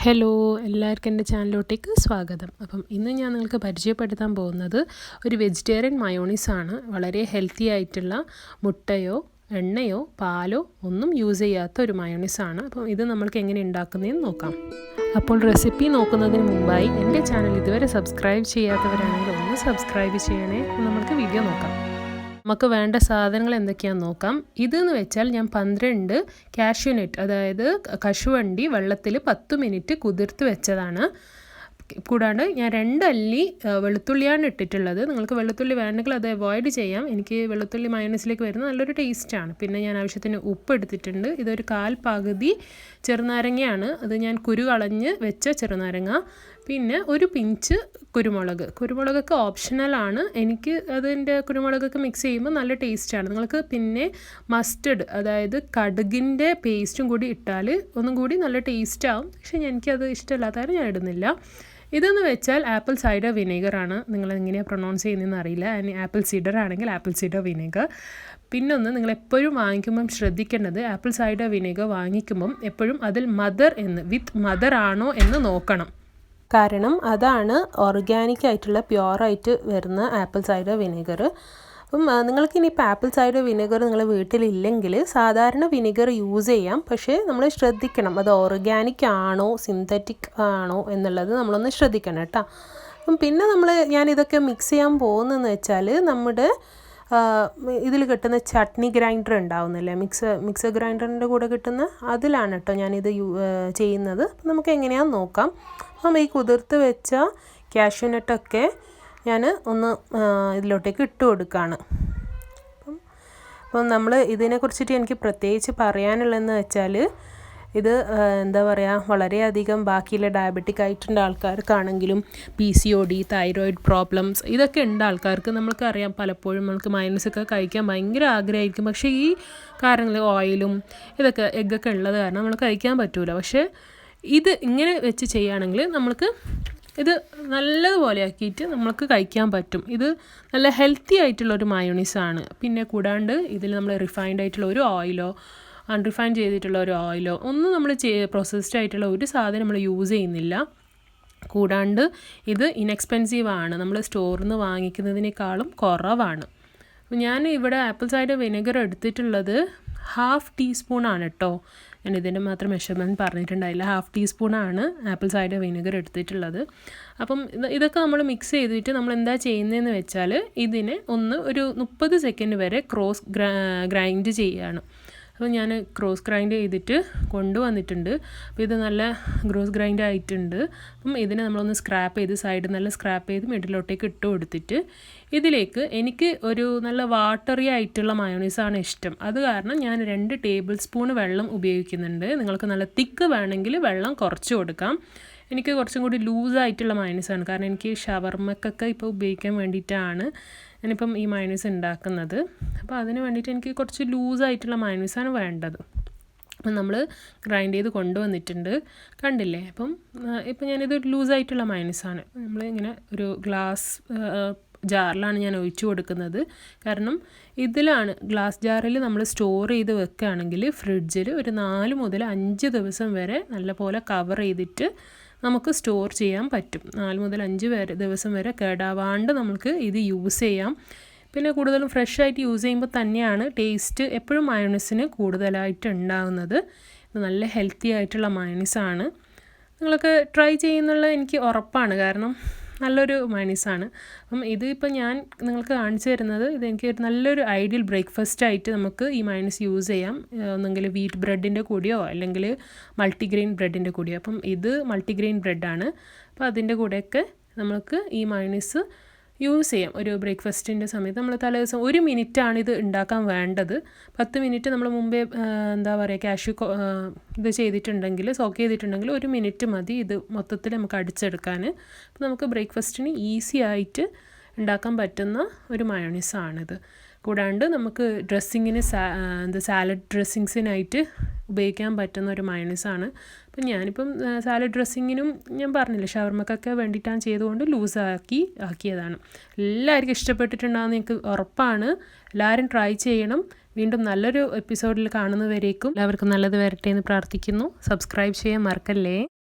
Hello, എല്ലാവർക്കും എൻ്റെ ചാനലിലോട്ടേക്ക് സ്വാഗതം. ഇന്ന് ഞാൻ നിങ്ങൾക്ക് പരിചയപ്പെടുത്താൻ പോകുന്നത് ഒരു വെജിറ്റേറിയൻ മയോണൈസാണ്. വളരെ ഹെൽത്തി ആയിട്ടുള്ള മുട്ടയോ എണ്ണയോ പാലോ ഒന്നും യൂസ് ചെയ്യാത്ത ഒരു മയോണൈസാണ്. ഇത് നമ്മൾക്ക് എങ്ങനെ ഉണ്ടാക്കുന്നതെന്ന് നോക്കാം. അപ്പോൾ റെസിപ്പി നോക്കുന്നതിന് മുമ്പായി എൻ്റെ ചാനൽ ഇതുവരെ സബ്സ്ക്രൈബ് ചെയ്യാത്തവരാണെങ്കിൽ ഒന്ന് സബ്സ്ക്രൈബ് ചെയ്യണേ. നമുക്ക് വീഡിയോ നോക്കാം. നമുക്ക് വേണ്ട സാധനങ്ങൾ എന്തൊക്കെയാണെന്ന് നോക്കാം. ഇതെന്ന് വെച്ചാൽ ഞാൻ 12 കാഷ്യൂനട്ട്, അതായത് കശുവണ്ടി വെള്ളത്തിൽ 10 മിനിറ്റ് കുതിർത്ത് വെച്ചതാണ്. കൂടാണ്ട് ഞാൻ 2 അല്ലി വെളുത്തുള്ളിയാണ് ഇട്ടിട്ടുള്ളത്. നിങ്ങൾക്ക് വെളുത്തുള്ളി വേണമെങ്കിൽ അത് അവോയ്ഡ് ചെയ്യാം. എനിക്ക് വെളുത്തുള്ളി മയോണൈസിലേക്ക് വരുന്ന നല്ലൊരു ടേസ്റ്റാണ്. പിന്നെ ഞാൻ ആവശ്യത്തിന് ഉപ്പ് എടുത്തിട്ടുണ്ട്. ഇതൊരു 1/4 പകുതി ചെറുനാരങ്ങയാണ്. അത് ഞാൻ കുരു കളഞ്ഞ് വെച്ച ചെറുനാരങ്ങ. പിന്നെ ഒരു പിഞ്ച് കുരുമുളകൊക്കെ ഓപ്ഷണലാണ്. എനിക്ക് അതിൻ്റെ കുരുമുളകൊക്കെ മിക്സ് ചെയ്യുമ്പോൾ നല്ല ടേസ്റ്റാണ്. നിങ്ങൾക്ക് പിന്നെ മസ്റ്റർഡ്, അതായത് കടുകിൻ്റെ പേസ്റ്റും കൂടി ഇട്ടാൽ ഒന്നും കൂടി നല്ല ടേസ്റ്റാവും. പക്ഷേ എനിക്കത് ഇഷ്ടമില്ലാത്തതാണ്, ഞാൻ ഇടുന്നില്ല. ഇതെന്ന് വെച്ചാൽ ആപ്പിൾ സൈഡർ വിനേഗറാണ്. നിങ്ങളെങ്ങനെയാണ് പ്രൊനൗൺസ് ചെയ്യുന്നതെന്ന് അറിയില്ല. ആപ്പിൾ സീഡർ ആണെങ്കിൽ ആപ്പിൾ സീഡർ വിനേഗർ. പിന്നൊന്ന്, നിങ്ങൾ എപ്പോഴും വാങ്ങിക്കുമ്പം ശ്രദ്ധിക്കേണ്ടത്, ആപ്പിൾ സൈഡർ വിനേഗർ വാങ്ങിക്കുമ്പം എപ്പോഴും അതിൽ വിത്ത് മദർ ആണോ എന്ന് നോക്കണം. കാരണം അതാണ് ഓർഗാനിക് ആയിട്ടുള്ള പ്യുവറായിട്ട് വരുന്ന ആപ്പിൾ സൈഡർ വിനേഗർ. നിങ്ങൾക്കിനിയിപ്പോൾ ആപ്പിൾ സൈഡർ വിനെഗർ നിങ്ങളുടെ വീട്ടിലില്ലെങ്കിൽ സാധാരണ വിനെഗർ യൂസ് ചെയ്യാം. പക്ഷേ നമ്മൾ ശ്രദ്ധിക്കണം, അത് ഓർഗാനിക് ആണോ സിന്തറ്റിക് ആണോ എന്നുള്ളത് നമ്മളൊന്ന് ശ്രദ്ധിക്കണം കേട്ടോ. പിന്നെ ഞാനിതൊക്കെ മിക്സ് ചെയ്യാൻ പോകുന്നതെന്ന് വെച്ചാൽ, നമ്മുടെ ഇതിൽ കിട്ടുന്ന ചട്നി ഗ്രൈൻഡർ ഉണ്ടാവുന്നില്ലേ, മിക്സർ ഗ്രൈൻഡറിൻ്റെ കൂടെ കിട്ടുന്ന അതിലാണ് കേട്ടോ ഞാനിത് ചെയ്യുന്നത്. നമുക്ക് എങ്ങനെയാണെന്ന് നോക്കാം. ഈ കുതിർത്ത് വെച്ച കാഷ്യൂനട്ടൊക്കെ ഞാൻ ഒന്ന് ഇതിലോട്ടേക്ക് ഇട്ട് കൊടുക്കുകയാണ്. നമ്മൾ ഇതിനെക്കുറിച്ചിട്ട് എനിക്ക് പ്രത്യേകിച്ച് പറയാനുള്ളതെന്ന് വെച്ചാൽ, ഇത് എന്താ പറയുക, വളരെയധികം ബാക്കിയുള്ള ഡയബറ്റിക് ആയിട്ടുള്ള ആൾക്കാർക്കാണെങ്കിലും PCOD, തൈറോയിഡ് പ്രോബ്ലംസ് ഇതൊക്കെ ഉണ്ട് ആൾക്കാർക്ക്. നമ്മൾക്കറിയാം, പലപ്പോഴും നമുക്ക് മയോണൈസൊക്കെ കഴിക്കാൻ ഭയങ്കര ആഗ്രഹമായിരിക്കും. പക്ഷേ ഈ കാര്യങ്ങൾ ഓയിലും ഇതൊക്കെ എഗ്ഗൊക്കെ ഉള്ളത് കാരണം നമ്മൾ കഴിക്കാൻ പറ്റില്ല. പക്ഷേ ഇത് ഇങ്ങനെ വെച്ച് ചെയ്യുകയാണെങ്കിൽ നമ്മൾക്ക് ഇത് നല്ലതുപോലെ ആക്കിയിട്ട് നമുക്ക് കഴിക്കാൻ പറ്റും. ഇത് നല്ല ഹെൽത്തി ആയിട്ടുള്ളൊരു മയോണൈസാണ്. പിന്നെ കൂടാണ്ട് ഇതിൽ നമ്മൾ റിഫൈൻഡ് ആയിട്ടുള്ള ഒരു ഓയിലോ അൺറിഫൈൻഡ് ചെയ്തിട്ടുള്ള ഒരു ഓയിലോ ഒന്നും നമ്മൾ പ്രോസസ്ഡ് ആയിട്ടുള്ള ഒരു സാധനം നമ്മൾ യൂസ് ചെയ്യുന്നില്ല. കൂടാണ്ട് ഇത് ഇനെക്സ്പെൻസീവ് ആണ്. നമ്മൾ സ്റ്റോറിൽ നിന്ന് വാങ്ങിക്കുന്നതിനേക്കാളും കുറവാണ്. ഞാൻ ഇവിടെ ആപ്പിൾ സൈഡർ വിനെഗർ എടുത്തിട്ടുള്ളത് 1/2 ടീസ്പൂണാണ് കേട്ടോ. ഞാൻ ഇതിൻ്റെ മാത്രം മെഷർമെൻറ്റ് പറഞ്ഞിട്ടുണ്ടായില്ല. 1/2 ടീസ്പൂണാണ് ആപ്പിൾ സൈഡർ വിനെഗർ എടുത്തിട്ടുള്ളത്. ഇതൊക്കെ നമ്മൾ മിക്സ് ചെയ്തിട്ട് നമ്മൾ എന്താ ചെയ്യുന്നതെന്ന് വെച്ചാൽ, ഇതിനെ ഒരു 30 സെക്കൻഡ് വരെ ക്രോസ് ഗ്രൈൻഡ് ചെയ്യുകയാണ്. ഞാൻ ക്രോസ് ഗ്രൈൻഡ് ചെയ്തിട്ട് കൊണ്ടുവന്നിട്ടുണ്ട്. ഇത് നല്ല ക്രോസ് ഗ്രൈൻഡ് ആയിട്ടുണ്ട്. ഇതിനെ നമ്മളൊന്ന് സ്ക്രാപ്പ് ചെയ്ത് സൈഡ് നല്ല സ്ക്രാപ്പ് ചെയ്ത് മിഡിലോട്ടേക്ക് ഇട്ട് കൊടുത്തിട്ട്, ഇതിലേക്ക് എനിക്ക് ഒരു നല്ല വാട്ടറി ആയിട്ടുള്ള മയോണൈസാണ് ഇഷ്ടം. അത് കാരണം ഞാൻ 2 ടേബിൾ സ്പൂൺ വെള്ളം ഉപയോഗിക്കുന്നുണ്ട്. നിങ്ങൾക്ക് നല്ല തിക്ക് വേണമെങ്കിൽ വെള്ളം കുറച്ച് കൊടുക്കാം. എനിക്ക് കുറച്ചും കൂടി ലൂസായിട്ടുള്ള മയോണൈസാണ്, കാരണം എനിക്ക് ഷവർമ്മക്കൊക്കെ ഇപ്പോൾ ഉപയോഗിക്കാൻ വേണ്ടിയിട്ടാണ് ഞാനിപ്പം ഈ മയോണൈസ് ഉണ്ടാക്കുന്നത്. അതിന് വേണ്ടിയിട്ട് എനിക്ക് കുറച്ച് ലൂസായിട്ടുള്ള മയോണൈസാണ് വേണ്ടത്. നമ്മൾ ഗ്രൈൻഡ് ചെയ്ത് കൊണ്ടുവന്നിട്ടുണ്ട്, കണ്ടില്ലേ. ഇപ്പം ഞാനിത് ലൂസായിട്ടുള്ള മയോണൈസാണ്. ഇങ്ങനെ ഒരു ഗ്ലാസ് ജാറിലാണ് ഞാൻ ഒഴിച്ചു കൊടുക്കുന്നത്. കാരണം ഇതിലാണ്, ഗ്ലാസ് ജാറിൽ നമ്മൾ സ്റ്റോർ ചെയ്ത് വെക്കുകയാണെങ്കിൽ ഫ്രിഡ്ജിൽ ഒരു 4 മുതൽ 5 ദിവസം വരെ നല്ലപോലെ കവർ ചെയ്തിട്ട് നമുക്ക് സ്റ്റോർ ചെയ്യാൻ പറ്റും. 4 മുതൽ 5 ദിവസം വരെ കേടാവാണ്ട് നമുക്ക് ഇത് യൂസ് ചെയ്യാം. പിന്നെ കൂടുതലും ഫ്രഷ് ആയിട്ട് യൂസ് ചെയ്യുമ്പോൾ തന്നെയാണ് ടേസ്റ്റ് എപ്പോഴും മയോണൈസിന് കൂടുതലായിട്ട് ഉണ്ടാകുന്നത്. ഇത് നല്ല ഹെൽത്തി ആയിട്ടുള്ള മയോണൈസാണ്. നിങ്ങളൊക്കെ ട്രൈ ചെയ്യുന്നുള്ള എനിക്ക് ഉറപ്പാണ്, കാരണം നല്ലൊരു മയോണൈസാണ്. ഇതിപ്പോൾ ഞാൻ നിങ്ങൾക്ക് കാണിച്ചു തരുന്നത്, ഇതെനിക്ക് നല്ലൊരു ഐഡിയൽ ബ്രേക്ക്ഫാസ്റ്റ് ആയിട്ട് നമുക്ക് ഈ മയോണൈസ് യൂസ് ചെയ്യാം. ഒന്നെങ്കിൽ വീറ്റ് ബ്രെഡിൻ്റെ കൂടെയോ അല്ലെങ്കിൽ മൾട്ടിഗ്രെയിൻ ബ്രെഡിൻ്റെ കൂടെയോ. ഇത് മൾട്ടിഗ്രെയിൻ ബ്രെഡാണ്. അതിൻ്റെ കൂടെയൊക്കെ നമുക്ക് ഈ മയോണൈസ് യൂസ് ചെയ്യാം. ഒരു ബ്രേക്ക്ഫാസ്റ്റിൻ്റെ സമയത്ത് നമ്മൾ തലേദിവസം 1 മിനിറ്റാണ് ഇത് ഉണ്ടാക്കാൻ വേണ്ടത്. 10 മിനിറ്റ് നമ്മൾ മുമ്പേ എന്താ പറയുക കാഷ്യൂ ഇത് ചെയ്തിട്ടുണ്ടെങ്കിൽ, സോക്ക് ചെയ്തിട്ടുണ്ടെങ്കിൽ 1 മിനിറ്റ് മതി ഇത് മൊത്തത്തിൽ നമുക്ക് അടിച്ചെടുക്കാൻ. നമുക്ക് ബ്രേക്ക്ഫാസ്റ്റിന് ഈസി ആയിട്ട് ഉണ്ടാക്കാൻ പറ്റുന്ന ഒരു മയോണൈസാണിത്. കൂടാണ്ട് നമുക്ക് ഡ്രസ്സിങ്ങിന് സാലഡ് ഡ്രസ്സിങ്സിനായിട്ട് ഉപയോഗിക്കാൻ പറ്റുന്ന ഒരു മയോണൈസാണ്. ഞാനിപ്പം സാലഡ് ഡ്രസ്സിങ്ങിനും ഞാൻ പറഞ്ഞില്ല, ഷവർമ്മക്കൊക്കെ വേണ്ടിയിട്ടാണ് ചെയ്തുകൊണ്ട് ആക്കിയതാണ്. എല്ലാവർക്കും ഇഷ്ടപ്പെട്ടിട്ടുണ്ടാകുമെന്ന് എനിക്ക് ഉറപ്പാണ്. എല്ലാവരും ട്രൈ ചെയ്യണം. വീണ്ടും നല്ലൊരു എപ്പിസോഡിൽ കാണുന്നവരേക്കും എല്ലാവർക്കും നല്ലത് വരട്ടെ എന്ന് പ്രാർത്ഥിക്കുന്നു. സബ്സ്ക്രൈബ് ചെയ്യാൻ മറക്കല്ലേ.